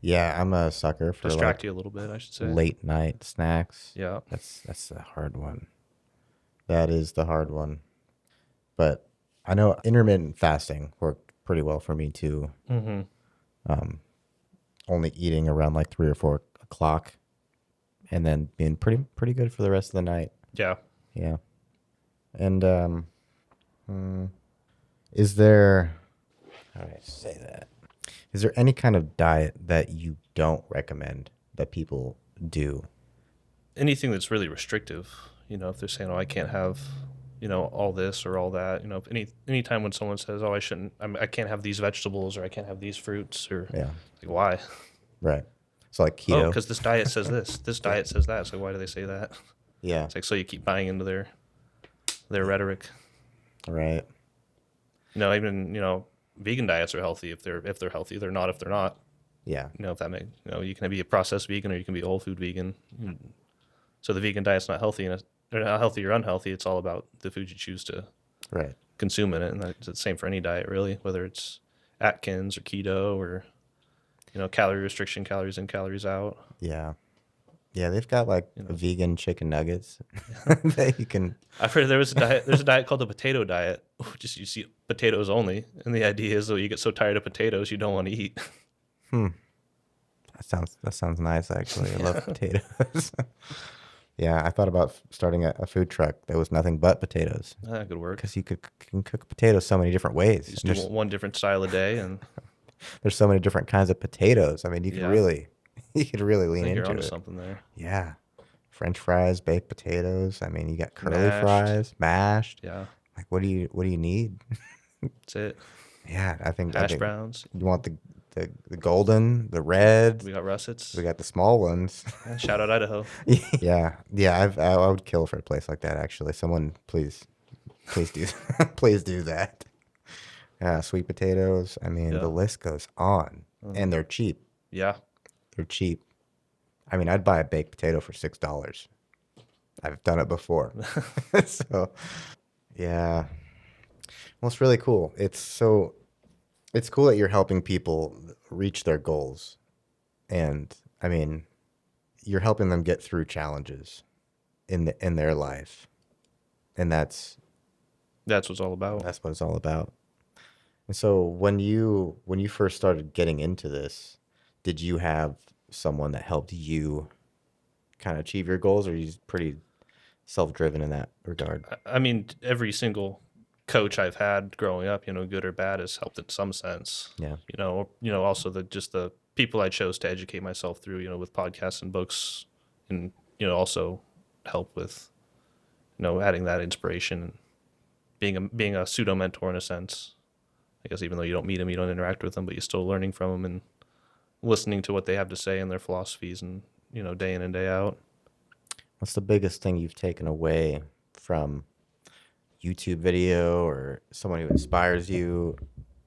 Yeah, I'm a sucker for distract you a little bit, I should say. Late night snacks. Yeah. That's the hard one. That is the hard one. But I know intermittent fasting worked pretty well for me too. Mm-hmm. Only eating around like 3 or 4 o'clock, and then being pretty good for the rest of the night. Yeah. Yeah. And is there, how do I say that? Is there any kind of diet that you don't recommend that people do? Anything that's really restrictive, if they're saying, oh, I can't have, all this or all that, any time when someone says, oh, I can't have these vegetables or I can't have these fruits, or Yeah. like, why? Right. So like keto. Oh, because this diet says this diet says that. So why do they say that? Yeah. It's like, so you keep buying into their rhetoric. Right. Even, vegan diets are healthy if they're healthy. They're not if they're not. Yeah. If that makes, you can be a processed vegan or you can be a whole food vegan. So the vegan diet's not healthy, and they're not healthy or unhealthy. It's all about the food you choose to consume in it. And that's the same for any diet, really, whether it's Atkins or keto or, calorie restriction, calories in, calories out. Yeah. Yeah, they've got like vegan chicken nuggets that you can. I've heard there's a diet called the potato diet, just you see potatoes only, and the idea is that you get so tired of potatoes you don't want to eat. That sounds nice, actually. I love potatoes. Yeah, I thought about starting a food truck that was nothing but potatoes. That could work. Because you can cook potatoes so many different ways. You just do one different style a day, and there's so many different kinds of potatoes. I mean, you could really lean into you're onto it. something there. Yeah, French fries, baked potatoes. I mean, you got curly Mashed. fries, mashed. Yeah, Like, what do you need? that's it. Yeah, I think Hash browns. You want the golden, the red. We got russets. We got the small ones. Shout out Idaho. Yeah. I would kill for a place like that. Actually, someone please do please do that. Sweet potatoes. I mean, the list goes on, and they're cheap. Yeah, they're cheap. I mean, I'd buy a baked potato for $6. I've done it before. So, yeah. Well, it's really cool. It's cool that you're helping people reach their goals. And I mean, you're helping them get through challenges in their life. And that's what it's all about. That's what it's all about. And so when you first started getting into this, did you have someone that helped you kind of achieve your goals, or are you pretty self-driven in that regard? I mean, every single coach I've had growing up, good or bad, has helped in some sense. Yeah. Also the people I chose to educate myself through, with podcasts and books, and, also help with, adding that inspiration and being a pseudo mentor in a sense. I guess even though you don't meet them, you don't interact with them, but you're still learning from them and listening to what they have to say and their philosophies, and, day in and day out. What's the biggest thing you've taken away from YouTube video or someone who inspires you?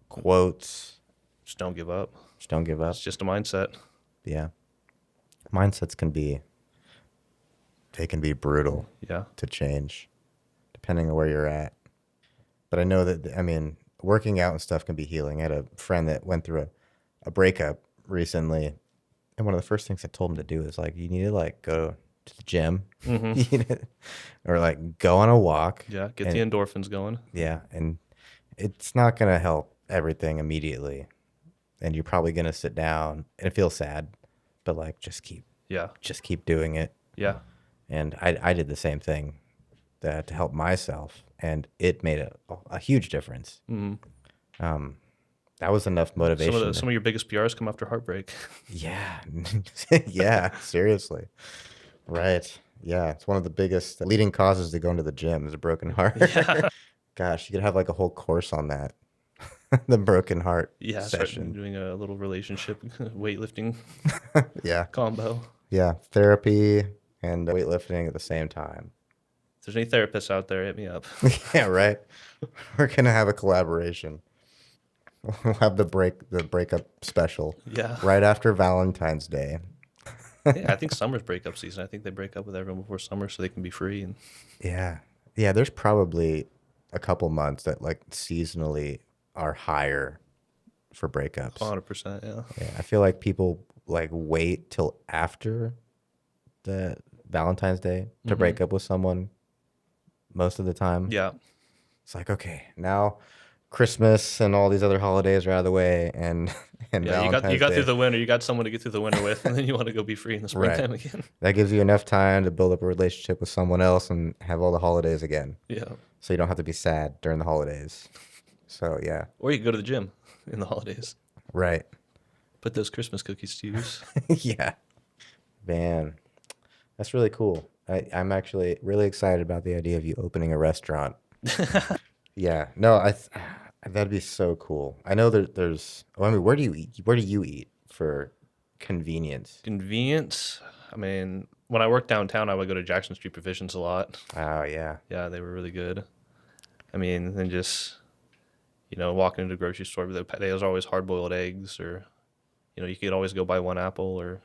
Quotes? Just don't give up. Just don't give up. It's just a mindset. Yeah. Mindsets can be brutal. Yeah. To change depending on where you're at. But I know that, I mean, working out and stuff can be healing. I had a friend that went through a breakup recently, And one of the first things I told him to do is like, you need to like go to the gym, Mm-hmm. you know, or like go on a walk. Yeah, get the And endorphins going. yeah, and it's not gonna help everything immediately. And you're probably gonna sit down and it feels sad, but like Yeah, just keep doing it. yeah. And I did the same thing to help myself, and it made a huge difference. Mm-hmm. Um, that was enough Some of motivation. some of your biggest PRs come after heartbreak. Yeah, yeah, seriously, right? Yeah, it's one of the biggest leading causes to go into the gym is a broken heart. Yeah, Gosh, you could have like a whole course on that, the broken heart yeah. Start session. doing a little relationship weightlifting Yeah, combo. yeah, therapy and weightlifting at the same time. If there's any therapists out there, hit me up. Yeah, right. We're gonna have a collaboration. We'll have the breakup special Yeah. right after Valentine's Day. Yeah, I think summer's breakup season. I think they break up with everyone before summer so they can be free. And Yeah. Yeah, there's probably a couple months that like seasonally are higher for breakups. 100%, yeah. Yeah, I feel like people like wait till after the Valentine's Day to break up with someone most of the time. Yeah. It's like, okay, now Christmas and all these other holidays are out of the way, and Yeah, you Valentine's got Day. through the winter. You got someone to get through the winter with, and then you want to go be free in the springtime again. That gives you enough time to build up a relationship with someone else and have all the holidays again. Yeah. So you don't have to be sad during the holidays. So yeah. Or you can go to the gym in the holidays. Right. Put those Christmas cookies to use. Yeah. Man, that's really cool. I'm actually really excited about the idea of you opening a restaurant. Yeah. No, that'd be so cool. I know there's. Oh, I mean, where do you eat? Where do you eat for convenience? Convenience. I mean, when I worked downtown, I would go to Jackson Street Provisions a lot. Oh yeah. Yeah, they were really good. I mean, then just, walking into the grocery store, there's always hard-boiled eggs, or, you could always go buy one apple or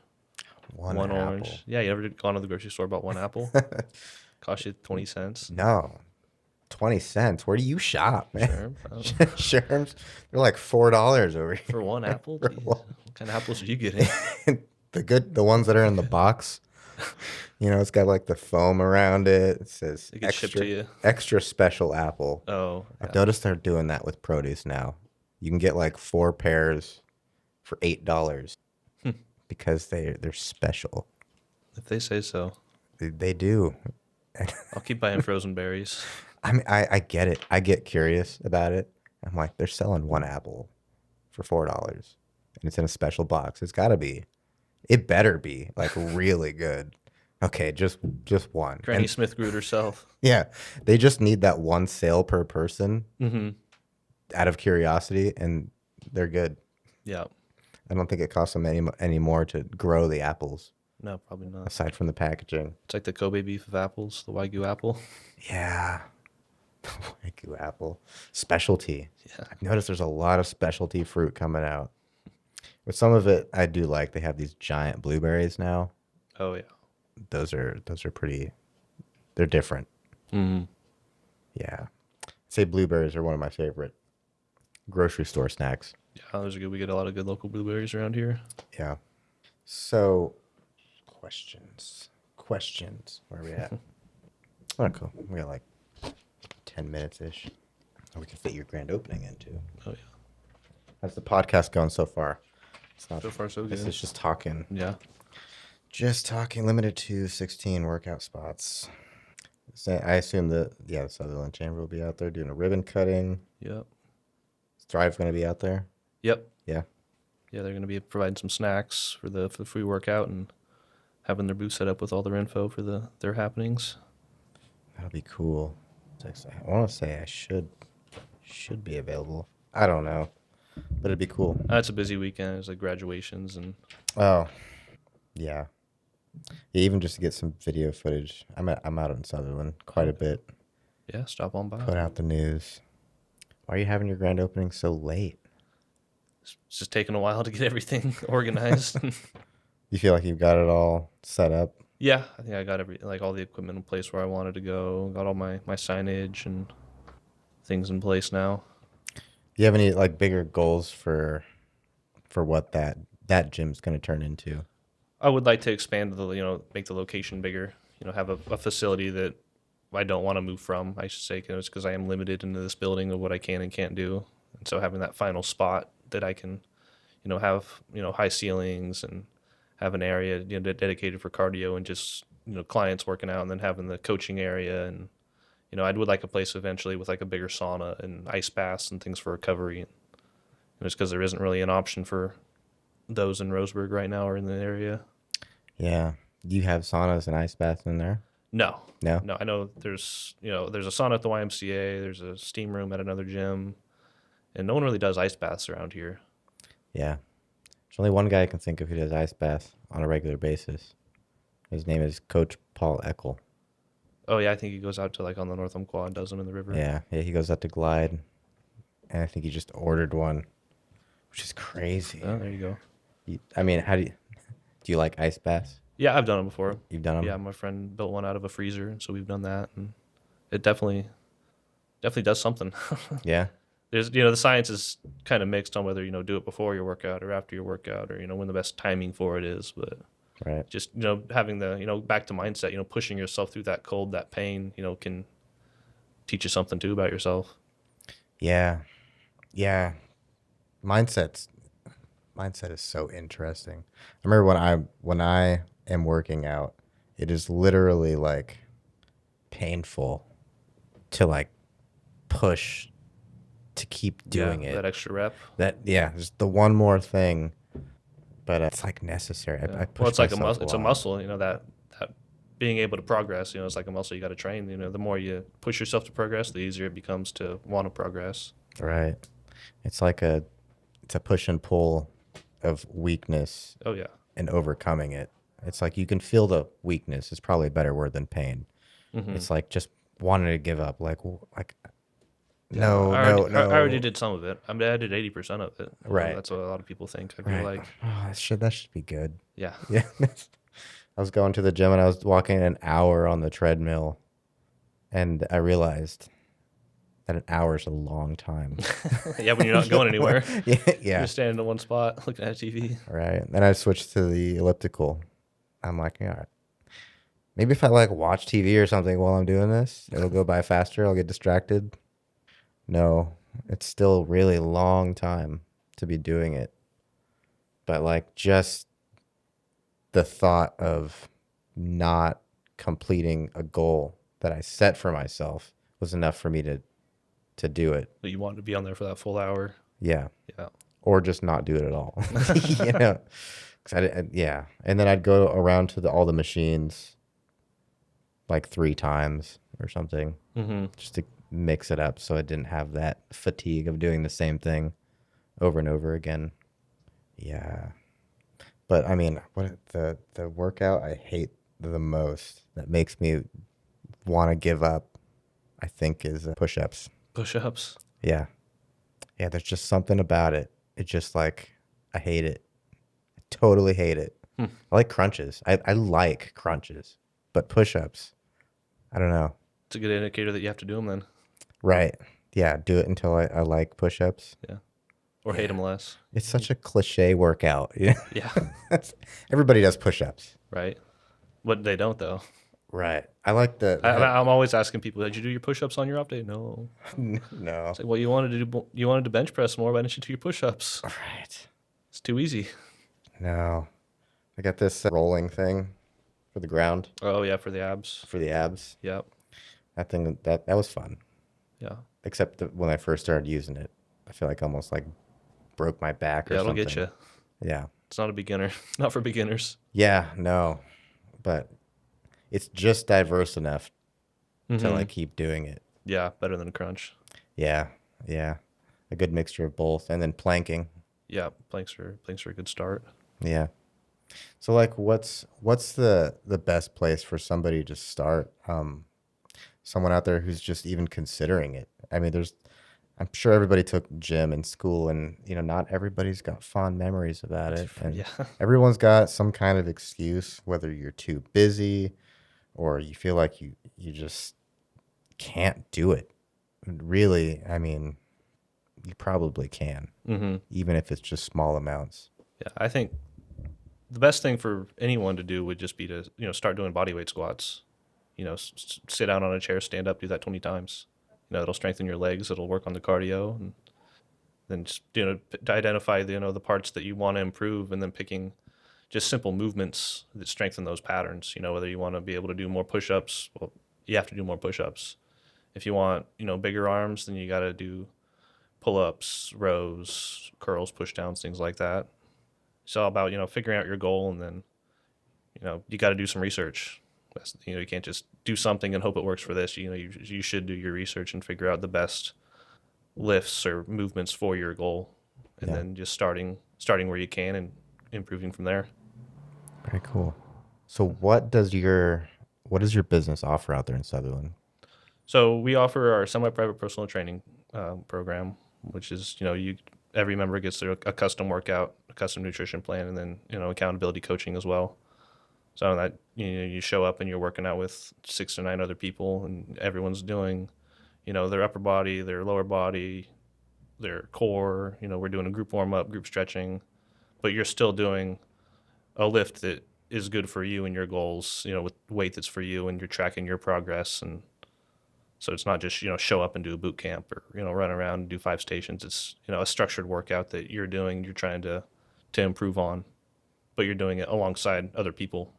one apple. orange. Yeah, you ever gone to the grocery store, bought one apple? Cost you 20 cents. No, 20 cents. Where do you shop, man? Sure. Sherms, they're like $4 over here. For one apple? Jeez. What kind of apples are you getting? The ones that are in the box. It's got like the foam around it. It says It gets shipped to you. extra special apple. Oh, I've noticed they're doing that with produce now. You can get like 4 pairs for $8 because they're special. If they say so. They do. I'll keep buying frozen berries. I mean, I get it. I get curious about it. I'm like, they're selling one apple for $4, and it's in a special box. It's got to be. It better be like really good. Okay, just one. Granny Smith grew it herself. Yeah, they just need that one sale per person Mm-hmm. out of curiosity, and they're good. Yeah. I don't think it costs them any more to grow the apples, No, probably not. aside from the packaging. It's like the Kobe beef of apples, the Wagyu apple. Yeah. Wagyu apple. Specialty. Yeah. I've noticed there's a lot of specialty fruit coming out. With some of it, I do like. They have these giant blueberries now. Oh, yeah. Those are pretty. They're different. Mm-hmm. Yeah. I'd say blueberries are one of my favorite grocery store snacks. Yeah, those are good. We get a lot of good local blueberries around here. Yeah. So, questions. Where are we at? Oh, cool. We got like 10 minutes ish. We can fit your grand opening in too. Oh, yeah. How's the podcast going so far? It's not. So far, so This good. is just talking. Yeah. Just talking. Limited to 16 workout spots. So I assume the Sutherlin Chamber will be out there doing a ribbon cutting. Yep. Thrive's going to be out there. Yep. Yeah. Yeah, they're going to be providing some snacks for the free workout and having their booth set up with all their info for their happenings. That'll be cool. I want to say I should be available. I don't know, but it'd be cool. It's a busy weekend. It's like graduations and Oh, yeah. Even just to get some video footage. I'm out in Sutherlin quite a bit. yeah, stop on by. Put out the news. Why are you having your grand opening so late? It's just taking a while to get everything organized. You feel like you've got it all set up? Yeah, I think I got all the equipment in place where I wanted to go. Got all my signage and things in place now. Do you have any like bigger goals for what that gym's going to turn into? I would like to expand make the location bigger. Have a facility that I don't want to move from. I should say, because I am limited into this building of what I can and can't do. And so having that final spot that I can, have high ceilings and have an area dedicated for cardio and just clients working out, and then having the coaching area, and I would like a place eventually with like a bigger sauna and ice baths and things for recovery. And just because there isn't really an option for those in Roseburg right now or in the area. Yeah. Do you have saunas and ice baths in there? No, No? no. I know there's a sauna at the YMCA. There's a steam room at another gym, and no one really does ice baths around here. Yeah. There's only one guy I can think of who does ice baths on a regular basis. His name is Coach Paul Eckel. Oh yeah, I think he goes out to like on the North Quad and does them in the river. Yeah. Yeah, he goes out to Glide, and I think he just ordered one, which is crazy. Oh, there you go. I mean, do you like ice baths? Yeah, I've done them before. You've done them? Yeah, my friend built one out of a freezer, so we've done that, and it definitely does something. Yeah. There's the science is kind of mixed on whether do it before your workout or after your workout, or when the best timing for it is. But Right. just having the back to mindset, pushing yourself through that cold, that pain, can teach you something too about yourself. Yeah. Yeah. Mindset's mindset is so interesting. I remember when I am working out, it is literally like painful to like push to keep doing Yeah, it. that extra rep. Just the one more thing, but it's like necessary. Yeah. I push Well, it's like a myself muscle. It's a lot. muscle. That being able to progress. It's like a muscle you got to train. The more you push yourself to progress, the easier it becomes to want to progress. Right. It's like it's a push and pull of weakness Oh yeah. and overcoming it. It's like you can feel the weakness. It's probably a better word than pain. Mm-hmm. It's like just wanting to give up. Like Yeah, no, no, I already no. did some of it. I mean, I did 80% of it. Right. That's what a lot of people think. I feel Right. like, Oh, that should be good. yeah, Yeah. I was going to the gym and I was walking an hour on the treadmill, and I realized that an hour is a long time. yeah. When you're not going anywhere, Yeah. you're Yeah. just standing in one spot looking at TV. Right. Then I switched to the elliptical. I'm like, all right. Maybe if I like watch TV or something while I'm doing this, it'll go by faster. I'll get distracted. No, it's still really long time to be doing it. But like just the thought of not completing a goal that I set for myself was enough for me to do it. But you want to be on there for that full hour. Yeah. Yeah. Or just not do it at all. You know. 'Cause yeah. And then I'd go around to all the machines like 3 times or something, Mm-hmm. just to mix it up so I didn't have that fatigue of doing the same thing over and over again. Yeah. But I mean, what the workout I hate the most that makes me want to give up, I think, is push-ups. Push-ups. Yeah. Yeah, there's just something about it. It's just like I hate it. I totally hate it. Hmm. I like crunches. I like crunches, but push-ups, I don't know. It's a good indicator that you have to do them then. Right. Yeah, do it until I like push-ups. Yeah. Or hate them less. It's such a cliche workout. Yeah. Yeah. Everybody does push-ups. Right. What they don't though. Right. I like I'm always asking people, did you do your push-ups on your off day? No. no. It's like, well, you wanted to bench press more. Why didn't you do your push-ups? Right. It's too easy. No. I got this rolling thing for the ground Oh yeah, for the abs. for the abs. Yep. That thing that was fun. Yeah. Except that when I first started using it, I feel like I almost like broke my back or Yeah, it'll something. get you. Yeah. It's not a beginner. Not for beginners. Yeah, no. But it's just diverse enough to Mhm. like keep doing it. Yeah, better than a crunch. Yeah. Yeah. A good mixture of both. And then planking. Yeah, planks are a good start. Yeah. So like what's the best place for somebody to start? Someone out there who's just even considering it. I mean, I'm sure everybody took gym in school, and not everybody's got fond memories about it. And Yeah. everyone's got some kind of excuse, whether you're too busy or you feel like you just can't do it. Really, I mean, you probably can, Mm-hmm. even if it's just small amounts. Yeah, I think the best thing for anyone to do would just be to, start doing body weight squats. Sit down on a chair, stand up, do that 20 times. It'll strengthen your legs. It'll work on the cardio, and then just, to identify the parts that you want to improve, and then picking just simple movements that strengthen those patterns. Whether you want to be able to do more push-ups, well, you have to do more push-ups. If you want, bigger arms, then you got to do pull-ups, rows, curls, push-downs, things like that. It's all about, figuring out your goal, and then, you got to do some research. You can't just do something and hope it works for this. You should do your research and figure out the best lifts or movements for your goal, and then just starting where you can and improving from there. Very cool. So what does your business offer out there in Sutherlin? So we offer our semi-private personal training program, which is, every member gets a custom workout, a custom nutrition plan, and then, accountability coaching as well. So that, you show up and you're working out with 6 to 9 other people, and everyone's doing, their upper body, their lower body, their core. We're doing a group warm up, group stretching, but you're still doing a lift that is good for you and your goals, with weight that's for you, and you're tracking your progress. And so it's not just, show up and do a boot camp, or, run around and do 5 stations. It's, a structured workout that you're doing, you're trying to improve on, but you're doing it alongside other people.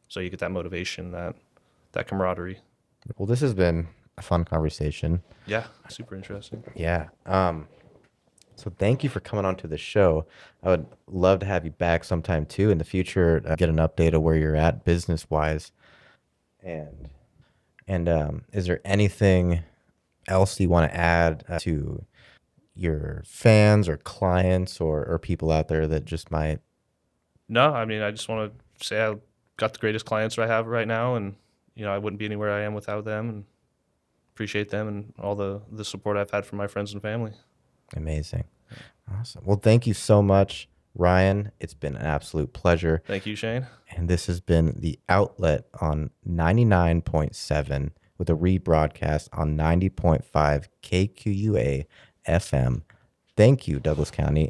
So you get that motivation, that camaraderie. Well, this has been a fun conversation. Yeah, super interesting. Yeah. So thank you for coming on to the show. I would love to have you back sometime too in the future, get an update of where you're at business wise. And is there anything else you want to add to your fans or clients or people out there that just might? No, I mean, I just want to say I got the greatest clients I have right now, and I wouldn't be anywhere I am without them, and appreciate them and all the support I've had from my friends and family. Amazing. Awesome. Well, thank you so much, Ryan. It's been an absolute pleasure. Thank you, Shane. And this has been The Outlet on 99.7 with a rebroadcast on 90.5 KQUA FM. Thank you, Douglas County,